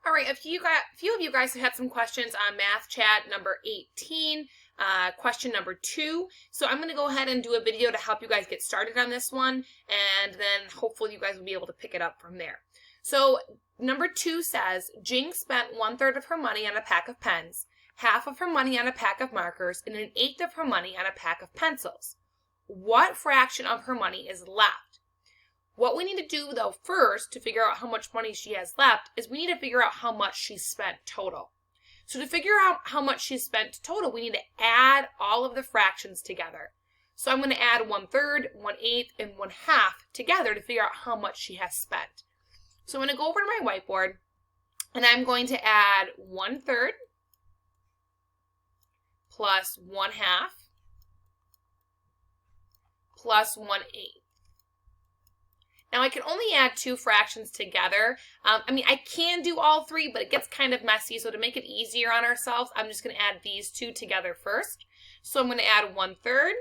All right, a few of you guys have had some questions on math chat number 18, question number 2. So I'm going to go ahead and do a video to help you guys get started on this one, and then hopefully you guys will be able to pick it up from there. So number 2 says, Jing spent 1/3 of her money on a pack of pens, half of her money on a pack of markers, and 1/8 of her money on a pack of pencils. What fraction of her money is left? What we need to do, though, first to figure out how much money she has left is we need to figure out how much she spent total. So to figure out how much she spent total, we need to add all of the fractions together. So I'm going to add 1/3, 1/8, and 1/2 together to figure out how much she has spent. So I'm going to go over to my whiteboard, and I'm going to add 1/3 plus 1/2 plus 1/8. Now, I can only add 2 fractions together. I can do all 3, but it gets kind of messy. So to make it easier on ourselves, I'm just going to add these 2 together first. So I'm going to add 1/3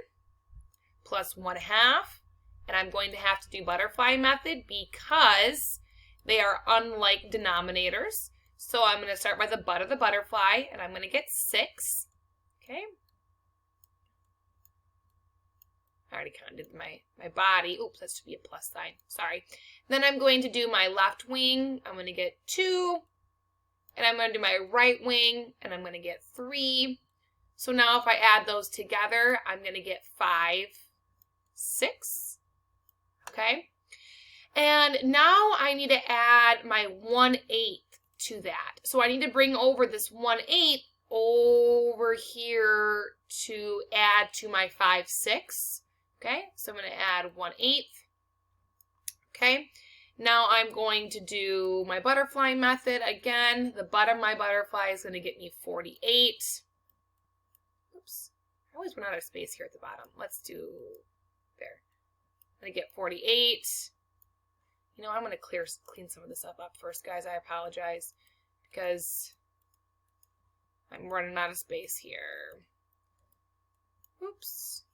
plus 1/2. And I'm going to have to do butterfly method because they are unlike denominators. So I'm going to start by the butt of the butterfly, and I'm going to get 6. Okay. I already kind of did my body. Oops, that should be a plus sign. Sorry. Then I'm going to do my left wing. I'm going to get 2. And I'm going to do my right wing, and I'm going to get 3. So now if I add those together, I'm going to get 5, 6. Okay. And now I need to add my 1/8 to that. So I need to bring over this 1/8 over here to add to my 5, 6. Okay, so I'm going to add 1/8. Okay, now I'm going to do my butterfly method again. The butt of my butterfly is going to get me 48. Oops, I always run out of space here at the bottom. Let's do there. I'm going to get 48. You know, I'm going to clean some of this up first, guys. I apologize because I'm running out of space here. Oops.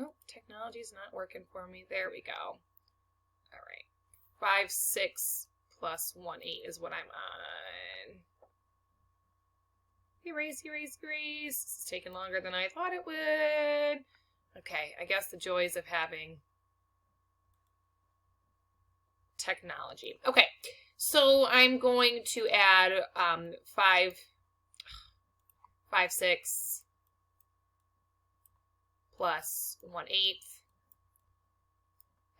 Oh, technology is not working for me. There we go. All right. 5, 6 plus 1/8 is what I'm on. Erase, erase, erase. This is taking longer than I thought it would. Okay, I guess the joys of having technology. Okay, so I'm going to add 5, 6 plus 1/8.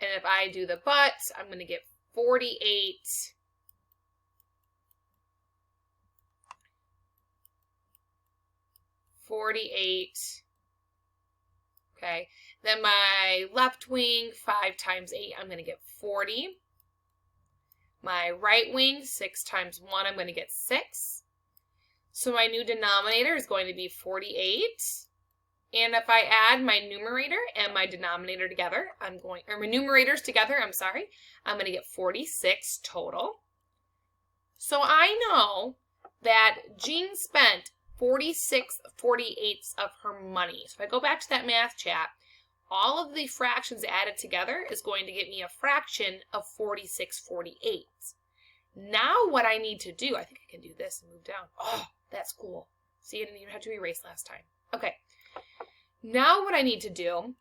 And if I do the butt, I'm going to get 48. Okay. Then my left wing, 5 times 8, I'm going to get 40. My right wing, 6 times 1, I'm going to get 6. So my new denominator is going to be 48. And if I add my numerator and my denominator together, my numerators together, I'm going to get 46 total. So I know that Jean spent 46/48 of her money. So if I go back to that math chat, all of the fractions added together is going to get me a fraction of 46/48. Now what I need to do, I think I can do this and move down. Oh, that's cool. See, I didn't even have to erase last time. Okay. Now what I need to do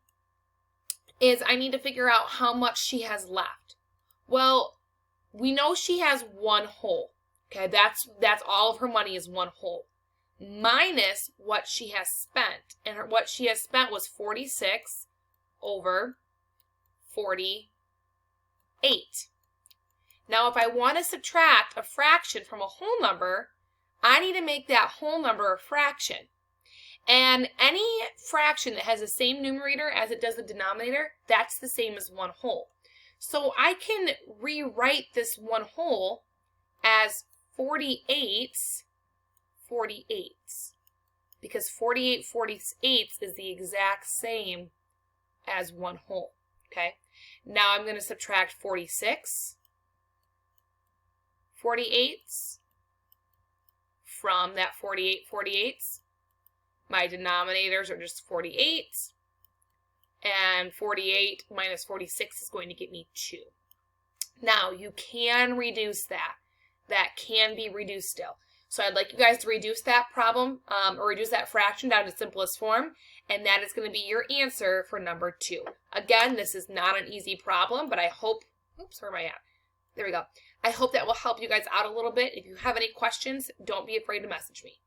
is I need to figure out how much she has left. Well, we know she has 1 whole. Okay, that's all of her money is 1 whole. Minus what she has spent. And what she has spent was 46 over 48. Now, if I want to subtract a fraction from a whole number, I need to make that whole number a fraction. And any fraction that has the same numerator as it does the denominator, that's the same as 1 whole. So I can rewrite this 1 whole as 48/48, because 48/48 is the exact same as 1 whole. Okay. Now I'm going to subtract 46/48 from that 48/48. My denominators are just 48, and 48 minus 46 is going to get me 2. Now, you can reduce that. that can be reduced still. So I'd like you guys to reduce that problem or reduce that fraction down to simplest form, and that is going to be your answer for number 2. Again, this is not an easy problem, but I hope, oops, where am I at? There we go. I hope that will help you guys out a little bit. If you have any questions, don't be afraid to message me.